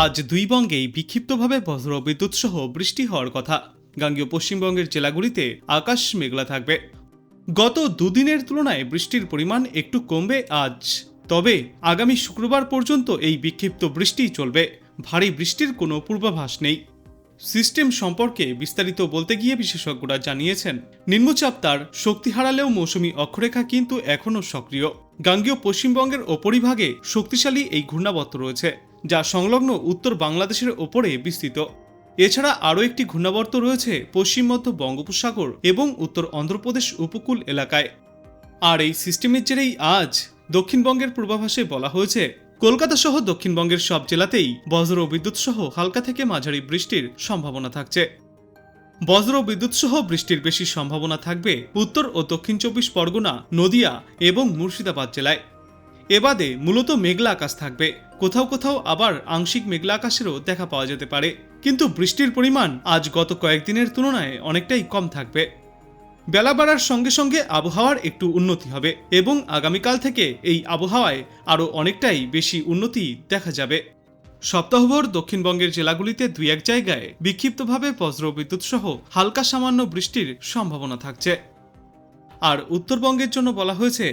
আজ দুই বঙ্গেই বিক্ষিপ্তভাবে বজ্রবিদ্যুৎ সহ বৃষ্টি হওয়ার কথা। গাঙ্গেয় পশ্চিমবঙ্গের জেলাগুলিতে আকাশ মেঘলা থাকবে। গত দুদিনের তুলনায় বৃষ্টির পরিমাণ একটু কমবে আজ। তবে আগামী শুক্রবার পর্যন্ত এই বিক্ষিপ্ত বৃষ্টি চলবে। ভারী বৃষ্টির কোনো পূর্বাভাস নেই। সিস্টেম সম্পর্কে বিস্তারিত বলতে গিয়ে বিশেষজ্ঞরা জানিয়েছেন, নিম্নচাপ তার শক্তি হারালেও মৌসুমী অক্ষরেখা কিন্তু এখনও সক্রিয়। গাঙ্গেয় পশ্চিমবঙ্গের ওপরিভাগে শক্তিশালী এই ঘূর্ণাবর্ত রয়েছে, যা সংলগ্ন উত্তর বাংলাদেশের ওপরে বিস্তৃত। এছাড়া আরও একটি ঘূর্ণাবর্ত রয়েছে পশ্চিম মধ্য বঙ্গোপসাগর এবং উত্তর অন্ধ্রপ্রদেশ উপকূল এলাকায়। আর এই সিস্টেমের জেরেই আজ দক্ষিণবঙ্গের পূর্বাভাসে বলা হয়েছে, কলকাতা সহ দক্ষিণবঙ্গের সব জেলাতেই বজ্র বিদ্যুৎ সহ হালকা থেকে মাঝারি বৃষ্টির সম্ভাবনা থাকছে। বজ্র বিদ্যুৎ সহ বৃষ্টির বেশি সম্ভাবনা থাকবে উত্তর ও দক্ষিণ 24 পরগনা, নদিয়া এবং মুর্শিদাবাদ জেলায়। এবাদে মূলত মেঘলা আকাশ থাকবে, কোথাও কোথাও আবার আংশিক মেঘলা আকাশেরও দেখা পাওয়া যেতে পারে। কিন্তু বৃষ্টির পরিমাণ আজ গত কয়েকদিনের তুলনায় অনেকটাই কম থাকবে। বেলা বাড়ার সঙ্গে সঙ্গে আবহাওয়ার একটু উন্নতি হবে এবং আগামীকাল থেকে এই আবহাওয়ায় আরও অনেকটাই বেশি উন্নতি দেখা যাবে। সপ্তাহভর দক্ষিণবঙ্গের জেলাগুলিতে দুই এক জায়গায় বিক্ষিপ্তভাবে বজ্রবিদ্যুৎ সহ হালকা সামান্য বৃষ্টির সম্ভাবনা থাকছে। আর উত্তরবঙ্গের জন্য বলা হয়েছে,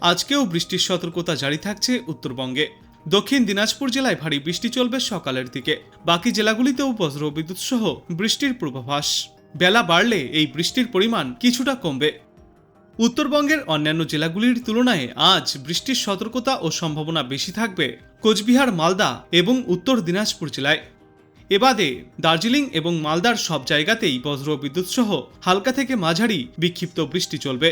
আজকেও বৃষ্টির সতর্কতা জারি থাকছে উত্তরবঙ্গে। দক্ষিণ দিনাজপুর জেলায় ভারী বৃষ্টি চলবে সকালের দিকে। বাকি জেলাগুলিতেও বজ্রবিদ্যুৎ সহ বৃষ্টির পূর্বাভাস। বেলা বাড়লে এই বৃষ্টির পরিমাণ কিছুটা কমবে। উত্তরবঙ্গের অন্যান্য জেলাগুলির তুলনায় আজ বৃষ্টির সতর্কতা ও সম্ভাবনা বেশি থাকবে কোচবিহার, মালদা এবং উত্তর দিনাজপুর জেলায়। এবাদে দার্জিলিং এবং মালদার সব জায়গাতেই বজ্রবিদ্যুৎ সহ হালকা থেকে মাঝারি বিক্ষিপ্ত বৃষ্টি চলবে।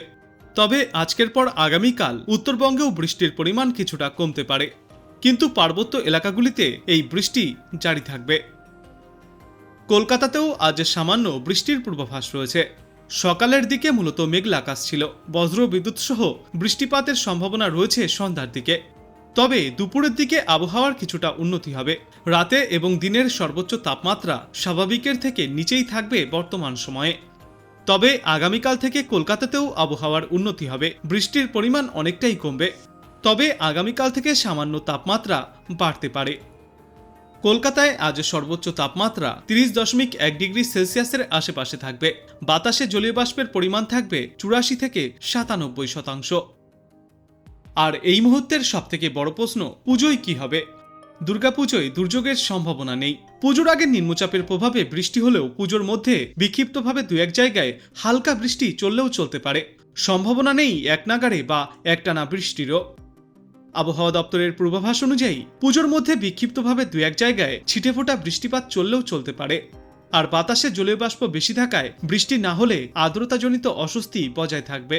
তবে আজকের পর আগামীকাল উত্তরবঙ্গেও বৃষ্টির পরিমাণ কিছুটা কমতে পারে, কিন্তু পার্বত্য এলাকাগুলিতে এই বৃষ্টি জারি থাকবে। কলকাতাতেও আজ সামান্য বৃষ্টির পূর্বাভাস রয়েছে। সকালের দিকে মূলত মেঘলা আকাশ ছিল, বজ্রবিদ্যুৎ সহ বৃষ্টিপাতের সম্ভাবনা রয়েছে সন্ধ্যার দিকে। তবে দুপুরের দিকে আবহাওয়ার কিছুটা উন্নতি হবে। রাতে এবং দিনের সর্বোচ্চ তাপমাত্রা স্বাভাবিকের থেকে নিচেই থাকবে বর্তমান সময়ে। তবে আগামীকাল থেকে কলকাতাতেও আবহাওয়ার উন্নতি হবে, বৃষ্টির পরিমাণ অনেকটাই কমবে। তবে আগামীকাল থেকে সামান্য তাপমাত্রা বাড়তে পারে। কলকাতায় আজ সর্বোচ্চ তাপমাত্রা 30.1 ডিগ্রি সেলসিয়াসের আশেপাশে থাকবে। বাতাসে জলীয় বাষ্পের পরিমাণ থাকবে 84 থেকে 97%। আর এই মুহূর্তের সবথেকে বড় প্রশ্ন, পুজোয় কি হবে? দুর্গাপুজোয় দুর্যোগের সম্ভাবনা নেই। পুজোর আগে নিম্নচাপের প্রভাবে বৃষ্টি হলেও পুজোর মধ্যে বিক্ষিপ্তভাবে দু এক জায়গায় হালকা বৃষ্টি চললেও চলতে পারে। সম্ভাবনা নেই একনাগাড়ে বা একটানা বৃষ্টিরও। আবহাওয়া দপ্তরের পূর্বাভাস অনুযায়ী পুজোর মধ্যে বিক্ষিপ্তভাবে দু এক জায়গায় ছিটেফোঁটা বৃষ্টিপাত চললেও চলতে পারে। আর বাতাসে জলীয় বাষ্প বেশি থাকায় বৃষ্টি না হলে আর্দ্রতাজনিত অস্বস্তি বজায় থাকবে।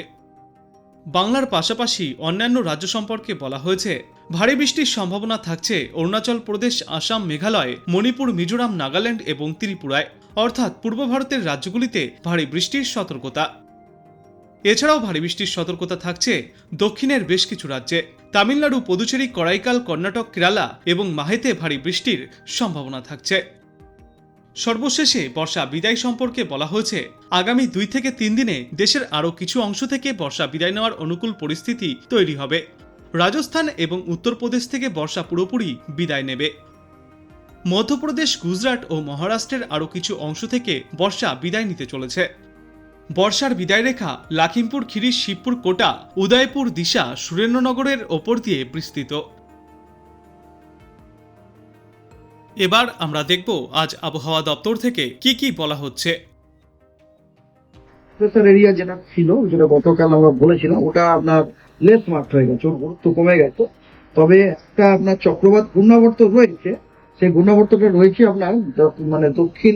বাংলার পাশাপাশি অন্যান্য রাজ্য সম্পর্কে বলা হয়েছে, ভারী বৃষ্টির সম্ভাবনা থাকছে অরুণাচল প্রদেশ, আসাম, মেঘালয়, মণিপুর, মিজোরাম, নাগাল্যান্ড এবং ত্রিপুরায়, অর্থাৎ পূর্ব ভারতের রাজ্যগুলিতে ভারী বৃষ্টির সতর্কতা। এছাড়াও ভারী বৃষ্টির সতর্কতা থাকছে দক্ষিণের বেশ কিছু রাজ্যে। তামিলনাড়ু, পুদুচেরি, করাইকাল, কর্ণাটক, কেরালা এবং মাহেতে ভারী বৃষ্টির সম্ভাবনা থাকছে। সর্বশেষে বর্ষা বিদায় সম্পর্কে বলা হয়েছে, আগামী 2 থেকে 3 দিনে দেশের আরও কিছু অংশ থেকে বর্ষা বিদায় নেওয়ার অনুকূল পরিস্থিতি তৈরি হবে। রাজস্থান এবং উত্তরপ্রদেশ থেকে বর্ষা পুরোপুরি বিদায় নেবে। মধ্যপ্রদেশ, গুজরাট ও মহারাষ্ট্রের আরও কিছু অংশ থেকে বর্ষা বিদায় নিতে চলেছে। বর্ষার বিদায় রেখা লখিমপুর খিরি, শিবপুর, কোটা, উদয়পুর, দিশা, সুরেন্দ্রনগরের ওপর দিয়ে বিস্তৃত। এবার আমরা দেখব আজ আবহাওয়া দপ্তর থেকে কি কি বলা হচ্ছে। এরিয়া যেটা ছিল, যেটা গতকাল আমরা বলেছিলাম, ওটা আপনার লেস মার্ক হয়ে গেছে, ওর গুরুত্ব কমে গেছে। তবে একটা আপনার চক্রবাত ঘূর্ণাবর্ত রয়েছে, সেই ঘূর্ণাবর্তটা রয়েছে আপনার মানে দক্ষিণ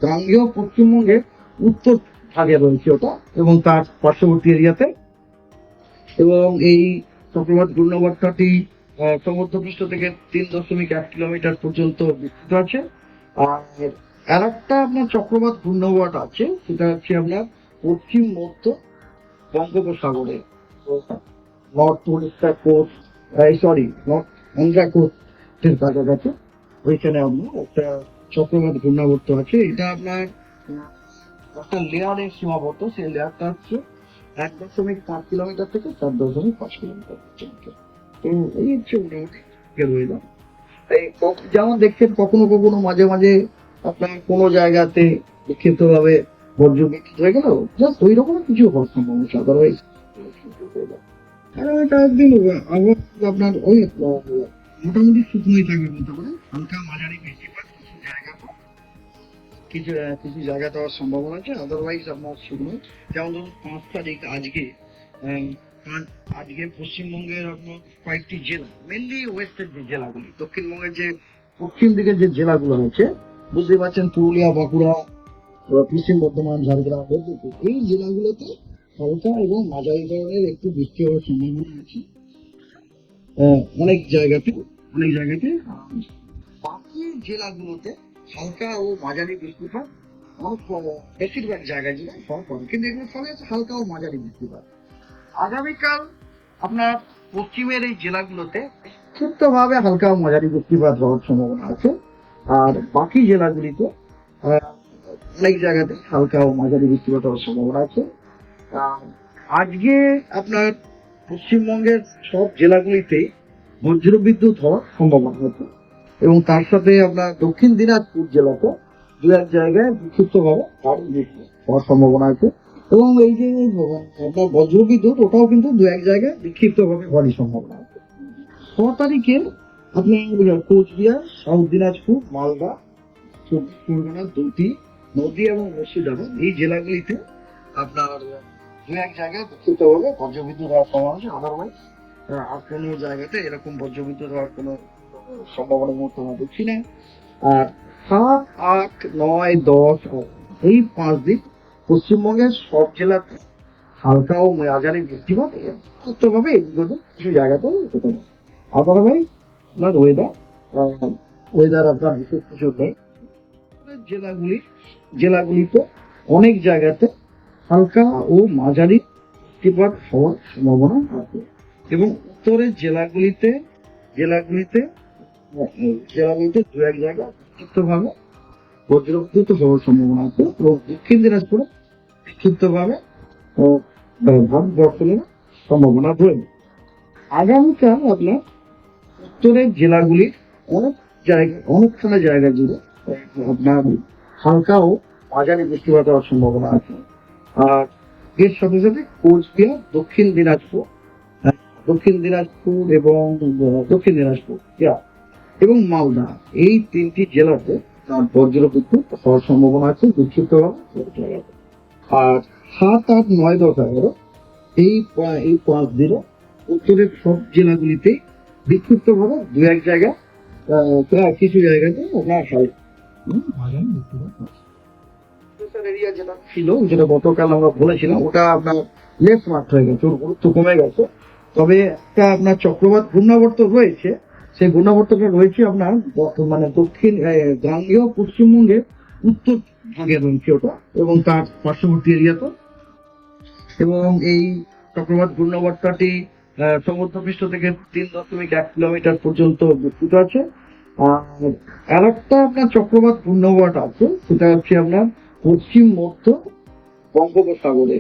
গাঙ্গেয় পশ্চিমবঙ্গের উত্তর ভাগে রয়েছে ওটা, এবং তার পার্শ্ববর্তী এরিয়াতে। এবং এই চক্রবাত ঘূর্ণাবর্তটি সমুদ্রপৃষ্ঠ থেকে 3.1 কিলোমিটার পর্যন্ত বিস্তৃত আছে। আর একটা আপনার চক্রবাত ঘূর্ণাবর্ত আছে, সেটা হচ্ছে আপনার পশ্চিম মধ্য বঙ্গোপসাগরে, north Odisha coast, north Andhra কোস্টের কাছাকাছি, ওইখানে আপনার একটা চক্রবাত ঘূর্ণাবর্ত আছে। এটা আপনার একটা লেয়ারে সীমাবদ্ধ, সেই লেয়ারটা হচ্ছে 1.5 কিলোমিটার থেকে 4.5 কিলোমিটার পর্যন্ত। তো এই হচ্ছে মোটামুটি ওয়েদার। যেমন দেখছেন কখনো কখনো মাঝে মাঝে আপনার কোনো জায়গাতে বিক্ষিপ্ত ভাবে বর্জ্য বিক্ষিপ্ত হয়ে গেল, জাস্ট ওই রকম কিছু হওয়ার সম্ভাবনা আছে। আদারওয়াইজ এটা একদিন আপনার ওই মোটামুটি শুকনোই থাকবে বলতে পারেন, হালকা মাঝারি বৃষ্টিপাত কিছু জায়গা কিছু জায়গাতে হওয়ার সম্ভাবনা আছে। আদারওয়াইজ আপনার শুকনো, যেমন ধরুন 5 তারিখ আজকে আজকে পশ্চিমবঙ্গের আপনার কয়েকটি জেলা, মেনলি ওয়েস্টের যে জেলাগুলি, দক্ষিণবঙ্গের যে পশ্চিম দিকের যে জেলাগুলো আছে, বুঝতে পারছেন, পুরুলিয়া, বাঁকুড়া, পশ্চিম বর্ধমান, ঝাড়গ্রাম, মেদিনীপুর, এই জেলাগুলোতে হালকা এবং মাঝারি ধরনের একটু বৃষ্টি হওয়ার সম্ভাবনা আছে অনেক জায়গাতে। বাকি জেলাগুলোতে হালকা ও মাঝারি বৃষ্টিপাত বেশিরভাগ জায়গায় জুড়ে ফল কম, কিন্তু এগুলো সবই আছে হালকা ও মাঝারি বৃষ্টিপাত। আগামীকাল আপনার পশ্চিমের এই জেলাগুলোতে বিক্ষিপ্ত ভাবে হালকা ও মাঝারি বৃষ্টিপাত হওয়ার সম্ভাবনা আছে, আর বাকি জেলাগুলিতে অনেক জায়গাতে হালকা ও মাঝারি বৃষ্টিপাত হওয়ার সম্ভাবনা আছে। আজকে আপনার পশ্চিমবঙ্গের সব জেলাগুলিতে বজ্রবিদ্যুৎ হওয়ার সম্ভাবনা আছে, এবং তার সাথে আপনার দক্ষিণ দিনাজপুর জেলাতে দু এক জায়গায় বিক্ষিপ্ত ভাবে ভারী বৃষ্টি হওয়ার সম্ভাবনা আছে, এবং এই যে আপনার বজ্রবিদ্যুৎ, ওটাও কিন্তু দু এক জায়গায় বিক্ষিপ্ত ভাবে ভারী সম্ভাবনা আছে। 6 তারিখে আপনি কোচবিহার, সাউথ দিনাজপুর, মালদা, 24 পরগনা, নদী এবং মুর্শিদাবাদ, এই জেলাগুলিতে আপনার দু এক জায়গায় বিক্ষিপ্ত ভাবে বজ্রবিদ্যুৎ হওয়ার সম্ভাবনা আছে। আদারওয়াইজ আর কোনো জায়গাতে এরকম বজ্রবিদ্যুৎ হওয়ার কোনো সম্ভাবনা মুহূর্তে আমরা দেখছি না। আর 7, 8, 9, 10 এই 5 দিন পশ্চিমবঙ্গের সব জেলাতে হালকা ও মাঝারি বৃষ্টিপাত ভাবে এইগুলো কিছু জায়গাতে হতে পারে। আদারওয়াইজ আপনার ওয়েদার আপনার বিশেষ কিছু নেই। জেলাগুলিতে অনেক জায়গাতে হালকা ও মাঝারি বৃষ্টিপাত হওয়ার সম্ভাবনা আছে, এবং উত্তরের জেলাগুলিতে দু এক জায়গায় বিক্ষিপ্ত ভাবে বজ্রবিদ্যুৎ হওয়ার সম্ভাবনা আছে, এবং দক্ষিণ দিনাজপুরে বিক্ষিপ্ত ভাবে বর্ষণের সম্ভাবনা রয়েছে। আগামীকাল আপনার উত্তরের জেলাগুলির অনেকখানা জায়গা জুড়ে আপনার হালকা ও মাঝারি বৃষ্টিপাত হওয়ার সম্ভাবনা আছে। আর এর সাথে সাথে কোচবিহার, দক্ষিণ দিনাজপুর এবং মালদা, এই 3টি জেলাতে বজ্রবিদ্যুৎ হওয়ার সম্ভাবনা আছে বিক্ষিপ্ত ভাবে। আর 7, 8, 9, 10, 11 এই 5 দিনে উত্তরের সব জেলাগুলিতে বিক্ষিপ্ত ভাবে দু এক জায়গায় প্রায় কিছু জায়গাতে এরিয়া যেটা ছিল, যেটা গতকাল আমরা বলেছিলাম, ওটা আপনার লেস মার্ক হয়ে গেছে, ওর গুরুত্ব কমে গেছে। তবে একটা আপনার চক্রবাত ঘূর্ণাবর্ত রয়েছে, সেই ঘূর্ণাবর্তটা রয়েছে আপনার বর্তমানে দক্ষিণ গাঙ্গেয় পশ্চিমবঙ্গের উত্তর ভাগে রয়েছে ওটা, এবং তার পার্শ্ববর্তী এরিয়াতে। এবং এই চক্রবাত ঘূর্ণাবর্তটি সমুদ্রপৃষ্ঠ থেকে 3.1 কিলোমিটার পর্যন্ত বিস্তৃত আছে। আর একটা আপনার চক্রবাত ঘূর্ণাবর্ত আছে, সেটা হচ্ছে আপনার পশ্চিম মধ্য বঙ্গোপসাগরে।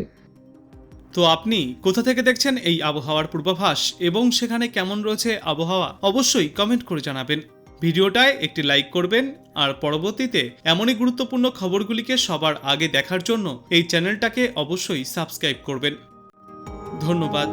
তো আপনি কোথা থেকে দেখছেন এই আবহাওয়ার পূর্বাভাস এবং সেখানে কেমন রয়েছে আবহাওয়া, অবশ্যই কমেন্ট করে জানাবেন। ভিডিওটায় একটি লাইক করবেন, আর পরবর্তীতে এমনই গুরুত্বপূর্ণ খবরগুলিকে সবার আগে দেখার জন্য এই চ্যানেলটাকে অবশ্যই সাবস্ক্রাইব করবেন। ধন্যবাদ।